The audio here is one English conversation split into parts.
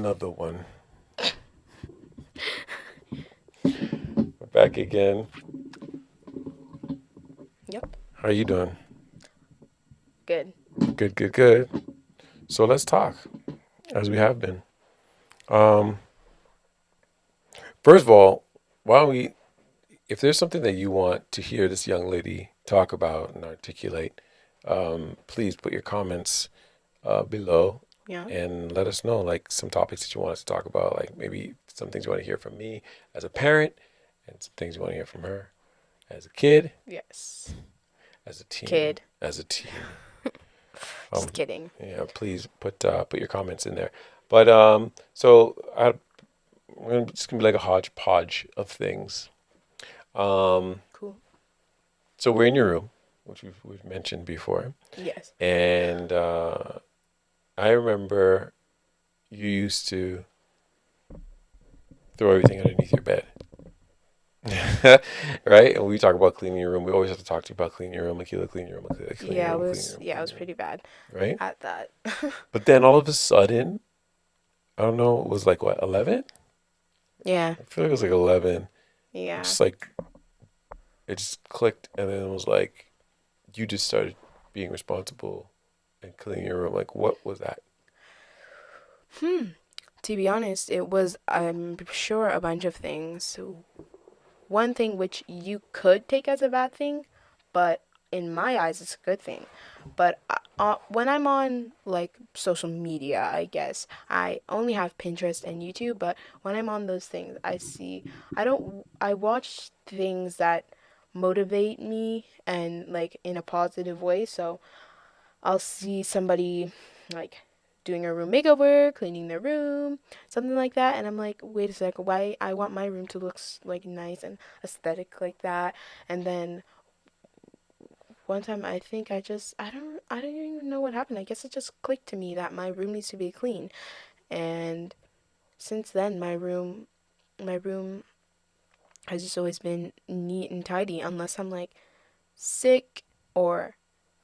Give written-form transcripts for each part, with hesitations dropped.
another one. We're back again. Yep. How are you doing? Good. Good, good, good. So let's talk, as we have been. Um, First of all, why don't we, if there's something that you want to hear this young lady talk about and articulate, please put your comments below Yeah. and let us know, like some topics that you want us to talk about, like maybe some things you want to hear from me as a parent, and some things you want to hear from her as a kid, Yes. as a teen, Kid. as a teen. Just kidding. Yeah, please put your comments in there. But so it's gonna be like a hodgepodge of things. Um, Cool. so we're in your room, which we've mentioned before, Yes. and I remember you used to throw everything underneath your bed. Right? And we talk about cleaning your room. We always have to talk to you about cleaning your room. Akila, clean your room. Akila, clean your Yeah, it room. Clean your was room. yeah, it Clean was your room. pretty bad Right? at that. But then all of a sudden, I don't know, it was like what, 11? Yeah. I feel like it was like 11. It Yeah. just like, it just clicked. And then it was like, you just started being responsible and cleaning your room. Like, what was that? To be honest, it was I'm sure a bunch of things. So one thing which you could take as a bad thing, but in my eyes it's a good thing. But when I'm on like social media, I guess I only have Pinterest and YouTube. But when I'm on those things, I watch things that motivate me and like in a positive way. So I'll see somebody like doing a room makeover, cleaning their room, something like that, and I'm like, wait a sec, why I want my room to look like nice and aesthetic like that. And then one time I think I don't even know what happened. I guess it just clicked to me that my room needs to be clean. And since then my room has just always been neat and tidy unless I'm like sick or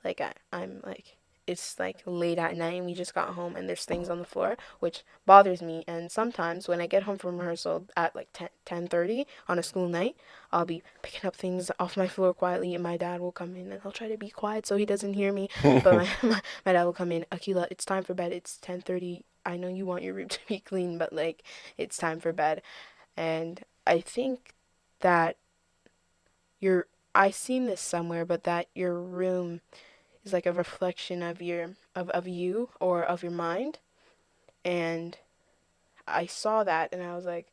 like I'm like it's like late at night and we just got home and there's things on the floor which bothers me. And sometimes when I get home from rehearsal at like 10:30 on a school night, I'll be picking up things off my floor quietly and my dad will come in and he'll try to be quiet so he doesn't hear me. But my dad will come in, Akila, it's time for bed, it's 10:30, I know you want your room to be clean, but like it's time for bed. And I think that your I seen this somewhere, but that your room is like a reflection of of you or of your mind. And I saw that and I was like,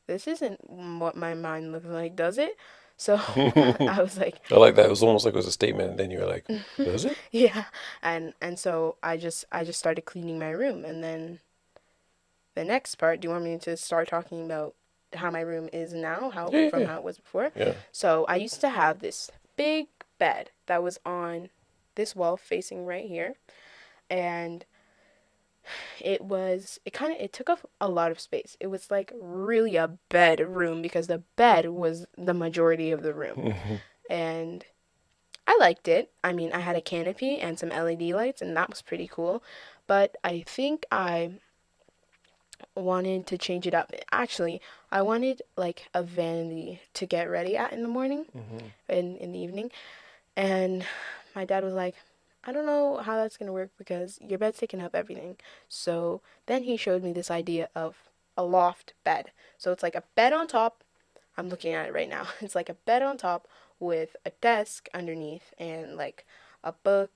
this isn't what my mind looks like, does it? So I I was like, like that. It was almost like it was a statement. And then you were like, does it? yeah. And so I just started cleaning my room. And then the next part, do you want me to start talking about how my room is now, how Yeah, from yeah, how it was before? yeah. So I used to have this big bed that was on this wall facing right here. And it took up a lot of space. It was like really a bedroom because the bed was the majority of the room. Yeah. And I liked it. I mean, I had a canopy and some LED lights and that was pretty cool. But I think I wanted to change it up. Actually, I wanted like a vanity to get ready at in the morning Hmm. in the evening. And my dad was like, I don't know how that's going to work because your bed's taking up everything. So then he showed me this idea of a loft bed. So it's like a bed on top. I'm looking at it right now. It's like a bed on top with a desk underneath and like a book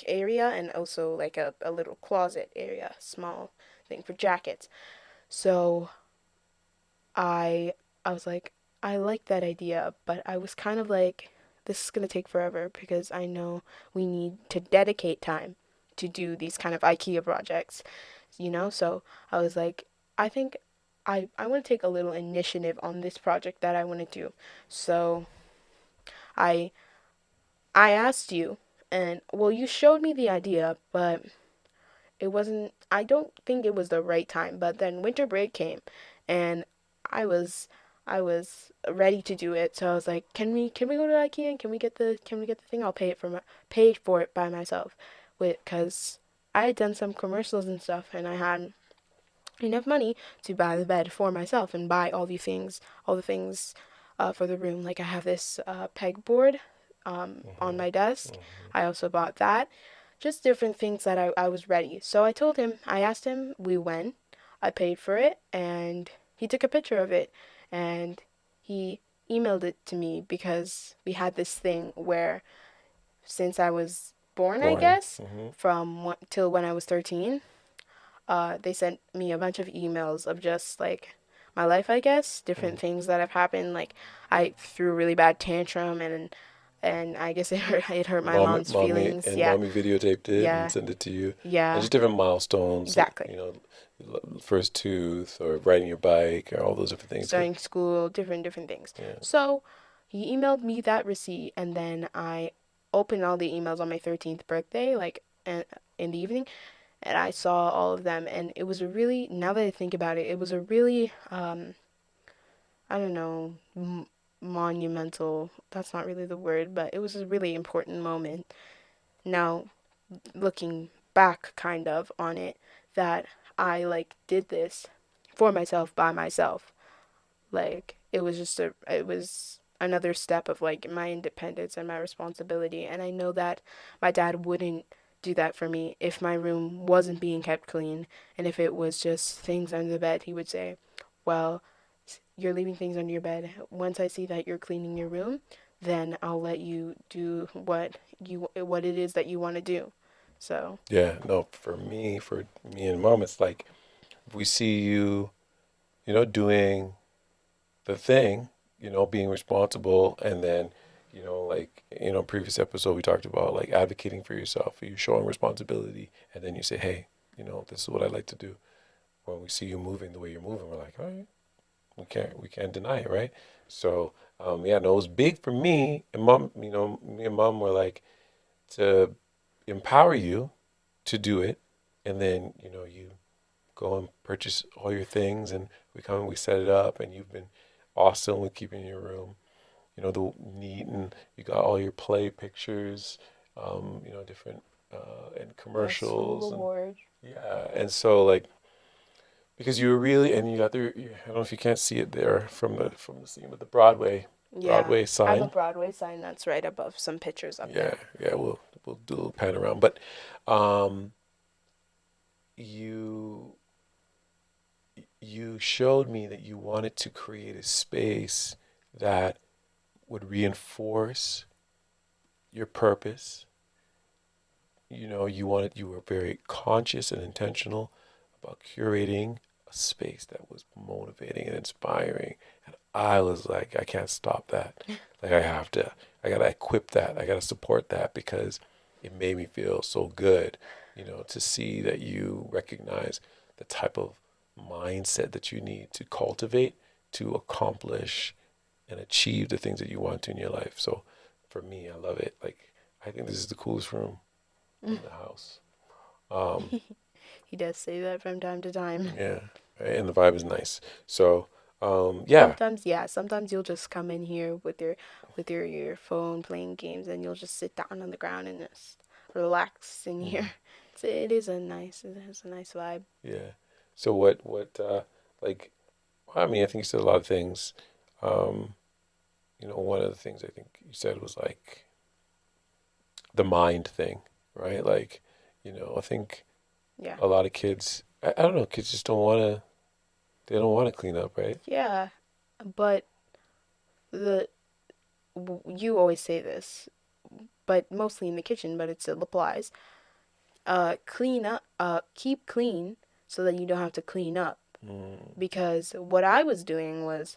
area and also like a little closet area, small thing for jackets. So I I was like, I like that idea, but I was kind of like, this is gonna take forever because I know we need to dedicate time to do these kind of IKEA projects, you know? So I was like, I think I want to take a little initiative on this project that I want to do. So I I asked you, and well, you showed me the idea, but it wasn't, I don't think it was the right time. But then winter break came and I was I was ready to do it. So I was like, can we go to IKEA and can we get the thing? I'll pay for it by myself with cuz I had done some commercials and stuff and I had enough money to buy the bed for myself and buy all the things for the room. Like I have this pegboard on Mm-hmm. my desk. Mm-hmm. I also bought that. Just different things that I was ready. So I told him, I asked him, we went, I paid for it, and he took a picture of it and he emailed it to me because we had this thing where since I was born, I Born. guess, Mm-hmm. from till when I was 13, they sent me a bunch of emails of just like my life, I guess, different things that have happened. Like I threw a really bad tantrum and I guess it hurt my mom's feelings. Yeah, Mommy videotaped it and yeah, sent it to you, and yeah, just different milestones, exactly. first tooth or riding your bike or all those different things. Starting school, different things. Yeah, So he emailed me that receipt, and then I opened all the emails on my 13th birthday, like in the evening, and I saw all of them, and it was a really, now that I think about it, it was a really I don't know, monumental. That's not really the word, but it was a really important moment. Now, looking back kind of on it, that I like did this for myself by myself. Like it was another step of like my independence and my responsibility. And I know that my dad wouldn't do that for me if my room wasn't being kept clean and if it was just things under the bed. He would say, well, you're leaving things under your bed. Once I see that you're cleaning your room, then I'll let you do what it is that you want to do. So, yeah. No, for me and mom, it's like we see you, doing the thing, being responsible, and then, like, previous episode we talked about like advocating for yourself, you showing responsibility, and then you say, hey, this is what I like to do. When we see you moving the way you're moving, we're like, all right, we can't deny it, right? So, yeah, no, it was big for me and mom. Me and mom were like to empower you to do it, and then you go and purchase all your things, and we come and we set it up, and you've been awesome with keeping your room, the neat, and you got all your play pictures, different and yes, little commercials, and award. yeah, and so like because you were really, and you got the, I don't know if you can't see it there from the scene, but the Yeah. Broadway I have a sign. Broadway sign that's right above some pictures up Yeah, there. yeah, we'll do a little pan around, but um, you you showed me that you wanted to create a space that would reinforce your purpose. You were very conscious and intentional about curating a space that was motivating and inspiring. And I was like, I can't stop that. Like I gotta equip that. I gotta support that because it made me feel so good, to see that you recognize the type of mindset that you need to cultivate to accomplish and achieve the things that you want to in your life. So for me, I love it. Like I think this is the coolest room in the house. Um, He does say that from time to time. yeah, right, and the vibe is nice. So, yeah. Sometimes, yeah, sometimes you'll just come in here with your phone playing games and you'll just sit down on the ground and just relax in Mm, here. It has a nice vibe. yeah. So like, I mean, I think you said a lot of things. Um, one of the things I think you said was like the mind thing, right? Like, I think Yeah. a lot of kids, I don't know, kids just they don't want to clean up, right? Yeah, but the you always say this, but mostly in the kitchen, but it still applies. Clean up, keep clean so that you don't have to clean up. Mm, Because what I was doing was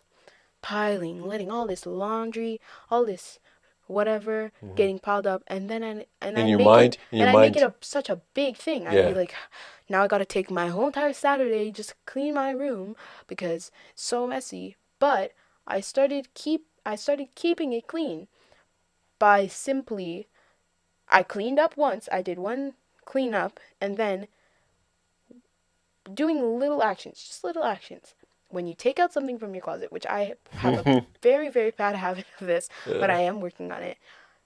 piling, letting all this laundry, all this whatever mm-hmm. getting piled up, and then In your I make it mind, a such a big thing. I'd be yeah. like, now I gotta take my whole entire Saturday just clean my room because it's so messy. But I started keeping it clean by simply I cleaned up once. I did one cleanup and then doing little actions, just little actions. When you take out something from your closet, which I have a very, very bad habit of this, but Yeah. I am working on it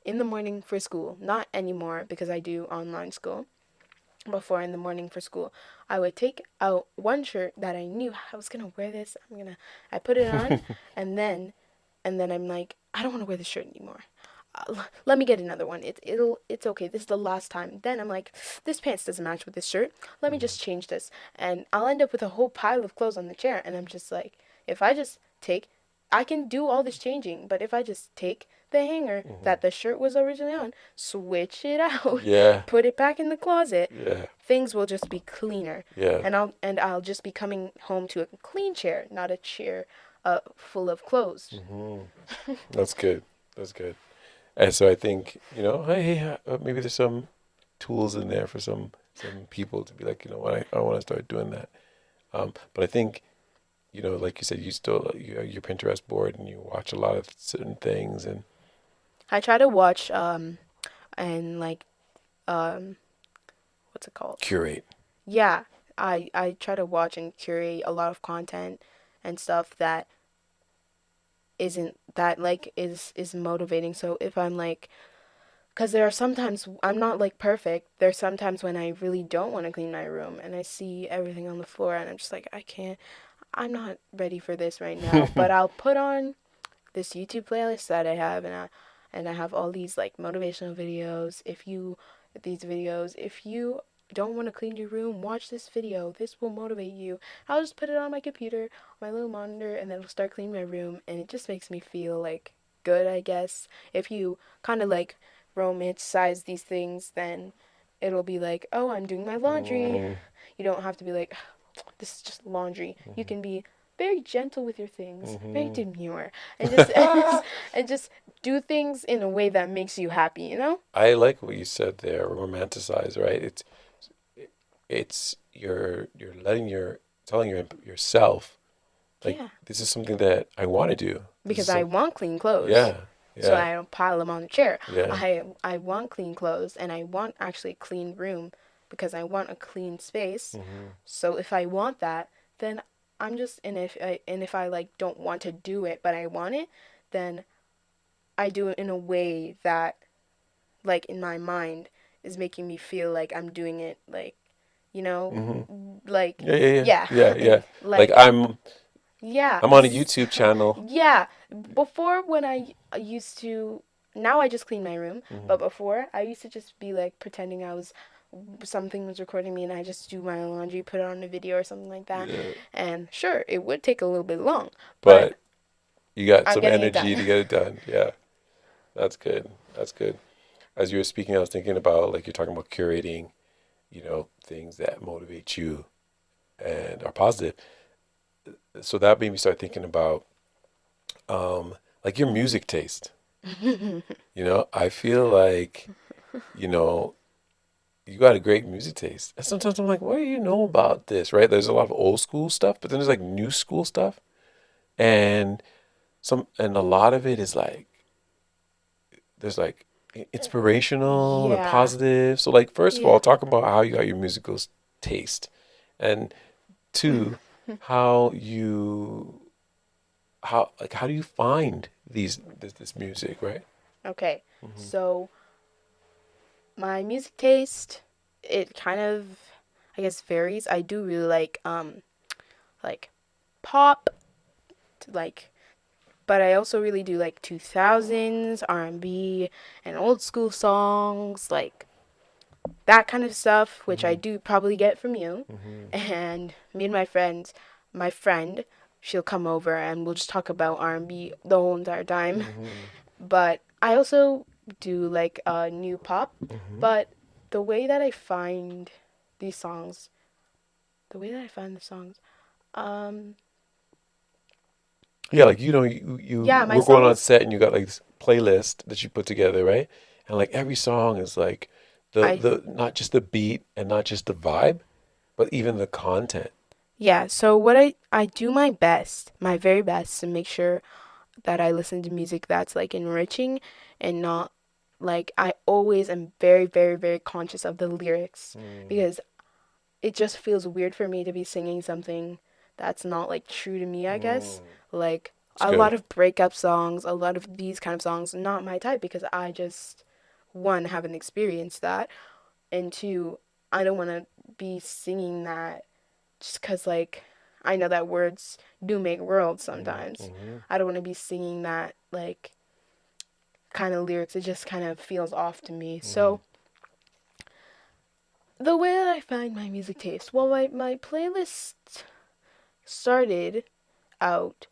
in the morning for school. Not anymore because I do online school. before in the morning for school, I would take out one shirt that I knew I was gonna wear this. I put it on, and then I'm like, I don't want to wear this shirt anymore. Let me get another one. It's okay. This is the last time. Then I'm like, this pants doesn't match with this shirt. Let me just change this, and I'll end up with a whole pile of clothes on the chair. And I'm just like, if I just take, I can do all this changing, but if I just take the hanger Mhm. that the shirt was originally on, switch it out, Yeah. put it back in the closet, Yeah. things will just be cleaner, Yeah. and I'll just be coming home to a clean chair, not a chair full of clothes. Hmm. That's good. That's good. And so I think, hey, maybe there's some tools in there for some people to be like, you know what, I want to start doing that. But I think, like you said, you have your Pinterest board and you watch a lot of certain things and I try to watch and like um what's it called? curate. Yeah, I try to watch and curate a lot of content and stuff that isn't that like is motivating. So if I'm like, because there are sometimes I'm not like perfect. There's sometimes when I really don't want to clean my room and I see everything on the floor and I'm just like, I can't. I'm not ready for this right now. But I'll put on this YouTube playlist that I have, and I have all these like motivational videos. If you don't want to clean your room, watch this video. This will motivate you. I'll just put it on my computer, my little monitor, and then I'll start cleaning my room, and it just makes me feel like good, I guess. If you kind of like romanticize these things, then it'll be like, oh, I'm doing my laundry. Mm, You don't have to be like, this is just laundry. You mhm, can be very gentle with your things, very mhm. demure, and just and just do things in a way that makes you happy. I like what you said there, romanticize, right? It's you're letting your telling yourself like Yeah, this is something that I want to do. This is because I some want clean clothes, yeah, so yeah, I don't pile them on the chair. yeah. I want clean clothes, and I want actually a clean room because I want a clean space. Hmm. So if I want that, then I'm just and if I like don't want to do it, but I want it, then I do it in a way that like in my mind is making me feel like I'm doing it like, you know, Hmm. like Yeah, yeah, yeah, yeah, yeah, yeah. Like like yeah, I'm on a YouTube channel. yeah. Before when I used to, now I just clean my room, Hmm. but before I used to just be like pretending I was something was recording me and I just do my laundry, put it on a video or something like that. Yeah, And sure, it would take a little bit long, but but you got I'm some getting it energy done. to get it done. Yeah, that's good. That's good. As you were speaking, I was thinking about like you're talking about curating, things that motivate you and are positive. So that made me start thinking about like your music taste. I feel like, you know, you got a great music taste. And sometimes I'm like, what do you know about this, right? There's a lot of old school stuff, but then there's like new school stuff. And and a lot of it is like there's like inspirational and Yeah. positive. So like first of all, Yeah. talk about how you got your musical taste. And two, how you how do you find this music, right? Okay. Hmm. So my music taste, it kind of, I guess, varies. I do really like pop, like, but I also really do like 2000s R&B and old school songs, like that kind of stuff, which I Hmm. do probably get from you. Hmm. And me and my friend, she'll come over and we'll just talk about R&B the whole entire time. Hmm. But I also do like new pop, Hmm. but the way that I find these songs, the way that I find the songs, um, Yeah, like you yeah, my we're going on songs, set and you got like this playlist that you put together, right? And like every song is like I the not just the beat and not just the vibe, but even the content. yeah. So what I do my best, my very best, to make sure that I listen to music that's like enriching and not like I always am very, very, very conscious of the lyrics Mm, because it just feels weird for me to be singing something that's not like true to me, I guess. mm. Like It's a lot good. of breakup songs, a lot of these kind of songs, not my type because I just one haven't experienced that and two I don't want to be singing that just because, like, I know that words do make worlds sometimes. Mm-hmm. I don't want to be singing that, like, kind of lyrics. It just kind of feels off to me. Mm-hmm. So, the way that I find my music taste, well, my playlist started out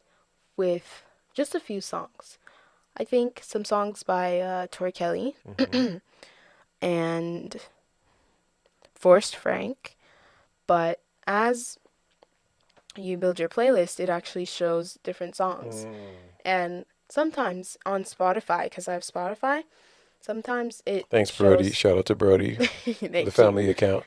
with just a few songs. I think some songs by Tori Kelly Mm-hmm. and Forrest Frank, but as you build your playlist, it actually shows different songs. Mm. And sometimes on Spotify, because I have Spotify, sometimes it Thanks, Brody. shows. Shout out to Brody for the Thank you. family account.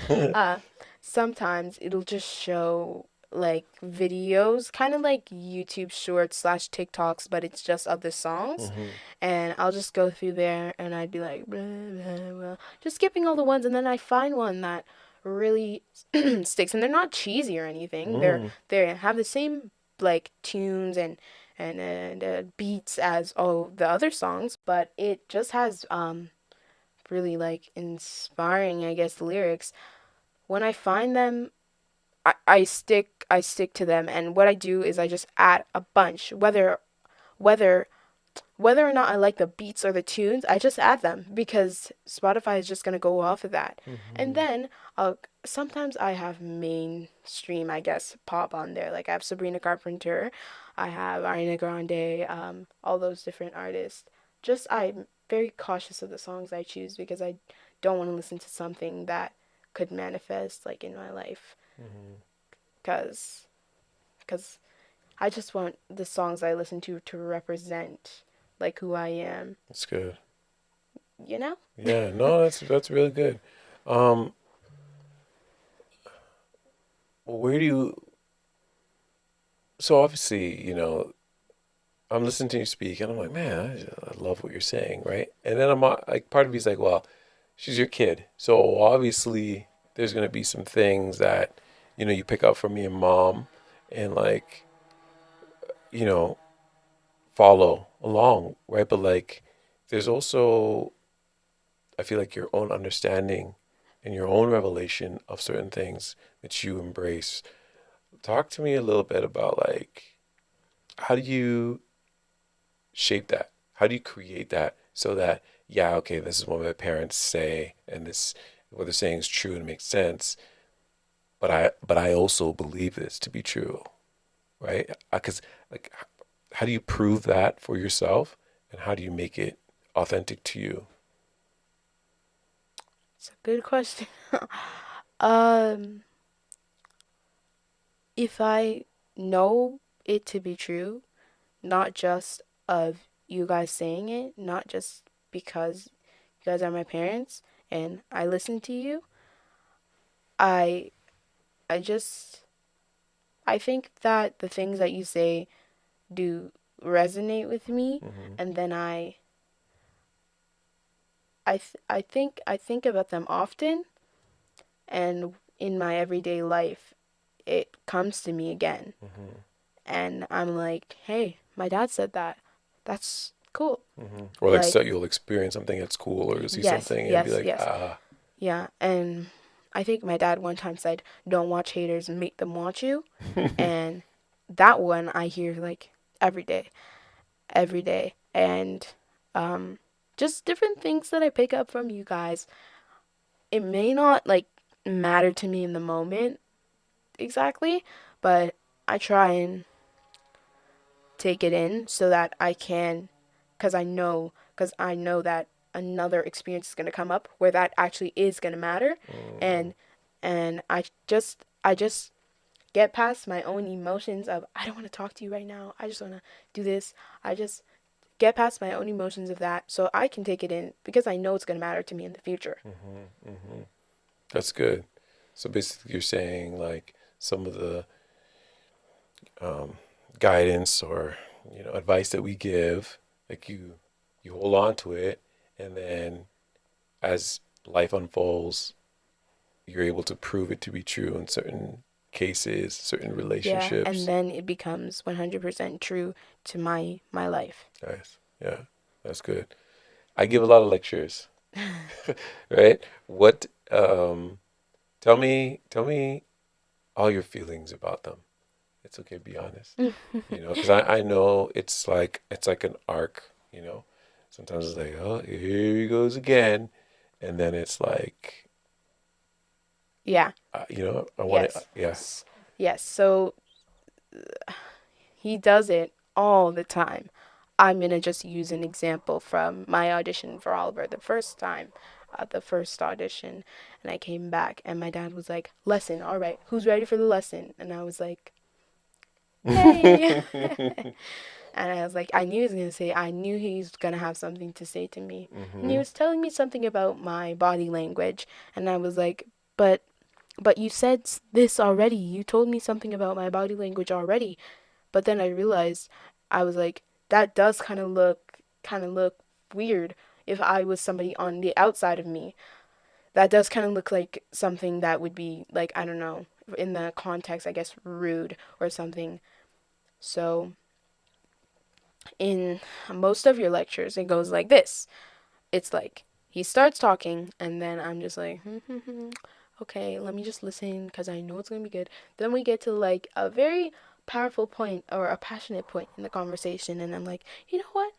uh, Sometimes it'll just show like videos, kind of like YouTube shorts slash TikToks, but it's just of the songs. Mm-hmm. And I'll just go through there and I'd be like, blah, blah, blah, just skipping all the ones. And then I find one that really sticks. And they're not cheesy or anything. Mm. They have the same like tunes and beats as all the other songs, but it just has really like inspiring, I guess, lyrics. When I find them, I stick to them, and what I do is I just add a bunch, whether whether or not I like the beats or the tunes, I just add them because Spotify is just gonna go off of that. And Mm-hmm. then sometimes I have mainstream, I guess, pop on there. Like I have Sabrina Carpenter, I have Ariana Grande, all those different artists. Just I'm very cautious of the songs I choose because I don't want to listen to something that could manifest like in my life. Mm-hmm. Cause, cause I just want the songs I listen to represent like who I am, That's good. you know? Yeah, no, that's really good. Um, where do you? So obviously, I'm listening to you speak, and I'm like, man, I love what you're saying, right? And then like, part of me's like, well, she's your kid, so obviously there's gonna be some things that, you pick up from me and mom, and like, you know, follow along, right? But like, there's also, I feel like your own understanding and your own revelation of certain things that you embrace. Talk to me a little bit about like, how do you shape that? How do you create that so that, yeah, okay, this is what my parents say, and this what they're saying is true and makes sense, but I also believe this to be true, right? Because like, how do you prove that for yourself, and how do you make it authentic to you? It's a good question. um, if I know it to be true, not just of you guys saying it, not just because you guys are my parents and I listen to you, I I just I think that the things that you say do resonate with me, Mm-hmm. and then I think about them often, and in my everyday life it comes to me again, Mm-hmm. and I'm like, hey, my dad said that. That's cool. Mm-hmm. Or like, so Like, you'll experience something that's cool, or you'll see yes, something and be yes, like, yes. ah. Yeah, and I think my dad one time said, "Don't watch haters, make them watch you." And that one I hear like every day, every day. And um just different things that I pick up from you guys. It may not like matter to me in the moment exactly, but I try and take it in so that I can, cuz I know that another experience is going to come up where that actually is going to matter, Mm-hmm. and I just get past my own emotions of I don't want to talk to you right now. I just want to do this. I just get past my own emotions of that so I can take it in because I know it's going to matter to me in the future. Mm-hmm. Mm-hmm. That's good. So basically, you're saying like some of the um, guidance or advice that we give, like you hold on to it, and then as life unfolds, you're able to prove it to be true in certain cases, certain Yeah, and relationships. then it becomes 100% true to my life. Nice. Yeah, that's good. I give a lot of lectures. right? What tell me all your feelings about them. It's okay to be honest. You know, because I know it's like an arc, you know. Sometimes it's like, oh, here he goes again. And then it's like, Yeah. I want to, Yes. yeah. Yes. So he does it all the time. I'm gonna just use an example from my audition for Oliver the first time, the first audition, and I came back and my dad was like, "Lesson, all right, who's ready for the lesson?" And I was like, "Hey," and I was like, I knew he was gonna say, I knew he was gonna have something to say to me, and he Hmm. was telling me something about my body language, and I was like, but you said this already. You told me something about my body language already. But then I realized I was like, that does kind of look weird if I was somebody on the outside of me. That does kind of look like something that would be like, I don't know, in the context, I guess rude or something. So in most of your lectures it goes like this. It's like he starts talking and then I'm just like okay, let me just listen because I know it's gonna be good. Then we get to like a very powerful point or a passionate point in the conversation, and I'm like, you know what?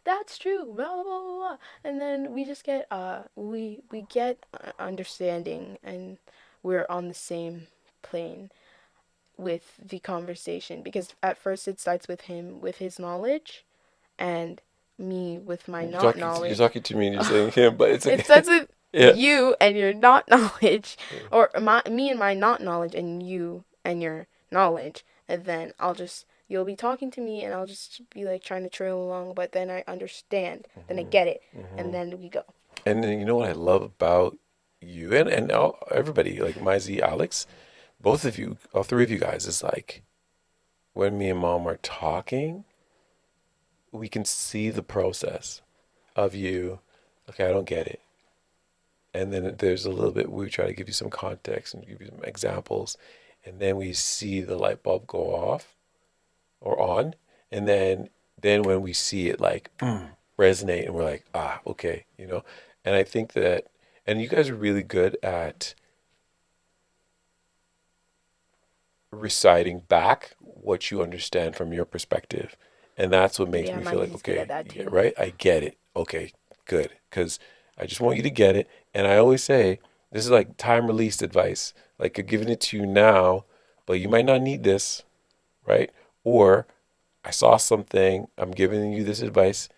That's true. Blah blah blah blah. Blah. And then we just get we get understanding, and we're on the same plane with the conversation because at first it starts with him with his knowledge and me with my not You're knowledge. talking to me and you're saying him, but it's It okay. starts with Yeah. you and your not knowledge, or me and my not knowledge, and you and your knowledge, and then you'll be talking to me, and I'll just be like trying to trail along, but then I understand, then I Hmm. get it, and Hmm. then we go. And then you know what I love about you and everybody, like my Z Alex, both of you, all three of you guys, is like when me and mom are talking, we can see the process of you. Okay, I don't get it. And then there's a little bit, we try to give you some context and give you some examples. And then we see the light bulb go off or on. And then when we see it like resonate and we're like, ah, okay, you know. And I think that, and you guys are really good at reciting back what you understand from your perspective. And that's what makes Yeah, me my feel like, music's good at okay, that yeah, too. right? I get it. Okay, good. Because I just want you to get it. And I always say, this is like time released advice. Like I'm giving it to you now, but you might not need this, right? Or I saw something, I'm giving you this advice.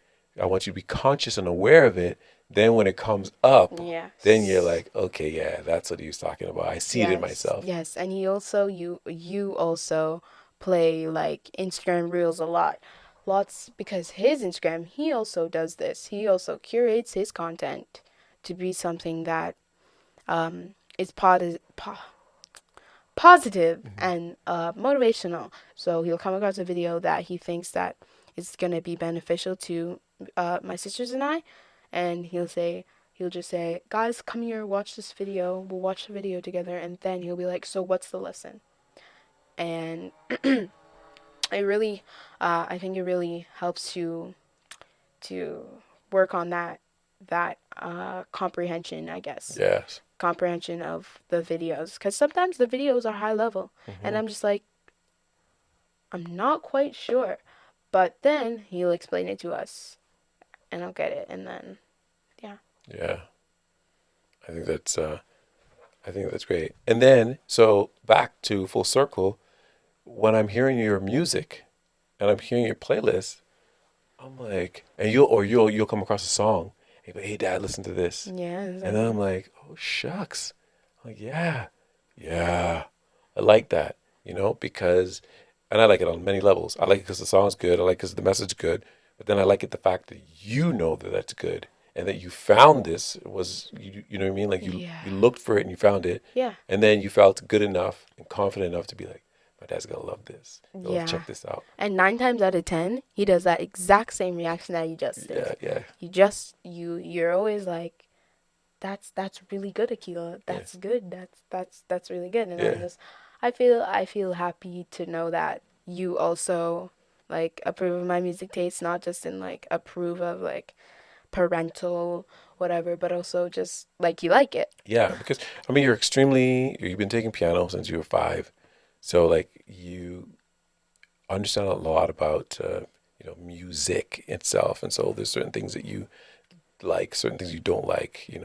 I want you to be conscious and aware of it. Then when it comes up, then you're Yes. like, okay, yeah, that's what he was talking about. I see it in Yes, myself. yes, and you also play like Instagram Reels a lot, lots because his Instagram he also does this. He also curates his content to be something that is positive Hmm. and motivational. So he'll come across a video that he thinks that is gonna be beneficial to my sisters and I, and he'll just say, "Guys, come here, watch this video. We'll watch the video together." And then he'll be like, "So what's the lesson?" And it really, I think it really helps you to work on that comprehension, I guess, Yes. comprehension of the videos, because sometimes the videos are high level, and Hmm. I'm just like, I'm not quite sure. But then he'll explain it to us and I'll get it. And then, yeah. Yeah. I think that's uh I think that's great. And then so back to full circle, when I'm hearing your music and I'm hearing your playlist, I'm like, and you'll come across a song. Hey, hey dad, listen to this. Yeah, And then I'm exactly. like, oh shucks. I'm like, yeah. Yeah. I like that, because and I like it on many levels. I like it because the song's good. I like it because the message is good. But then I like it the fact that you know that that's good and that you found this was you know what I mean? Like Yeah. you looked for it and you found it, Yeah. and then you felt good enough and confident enough to be like, my dad's gonna love this. He'll Yeah. check this out. And 9 times out of 10, he does that exact same reaction that you just did. Yeah, yeah, You're always like, that's really good, Akila. yeah, That's good. That's really good. And yeah. I feel happy to know that you also like approve of my music taste, not just in like approve of like parental whatever, but also just like you like it. Yeah, because I mean, you've been taking piano since you were 5, so like you understand a lot about music itself, and so there's certain things that you like, certain things you don't like, when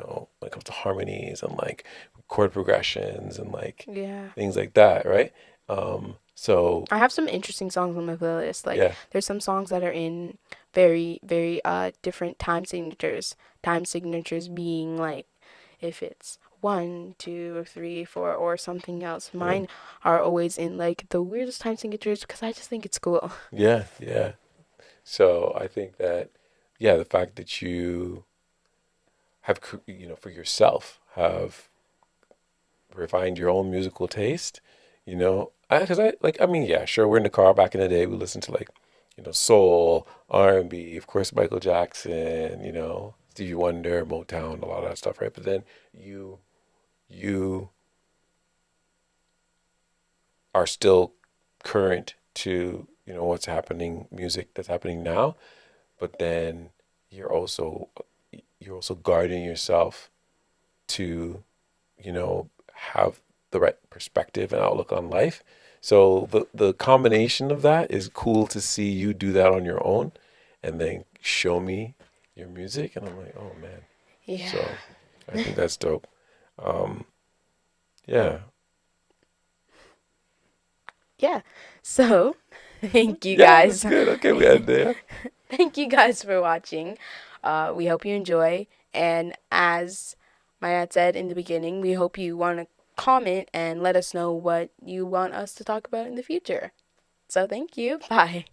it comes to harmonies and like chord progressions and like Yeah. things like that, right? So I have some interesting songs on my playlist. Like yeah, there's some songs that are in very, very different time signatures. Time signatures being like if it's 1, 2, 3, 4 or something else. yeah, Mine are always in like the weirdest time signatures because I just think it's cool. yeah, yeah. So I think that, yeah, the fact that you have, for yourself, have refined your own musical taste, because I mean, yeah, sure, we're in the car back in the day, we listened to like, soul, R&B, of course, Michael Jackson, Stevie Wonder, Motown, a lot of that stuff, right? But then you, you are still current to, what's happening, music that's happening now, but then you're also you're also guarding yourself to, have the right perspective and outlook on life. So the combination of that is cool to see you do that on your own and then show me your music, and I'm like, oh man. Yeah. So I think that's dope. Um, yeah. Yeah. So, thank you Yeah, that's guys. good. Okay, we had there. Thank you guys for watching. We hope you enjoy. And as my dad said in the beginning, we hope you want to comment and let us know what you want us to talk about in the future. So, thank you. Bye.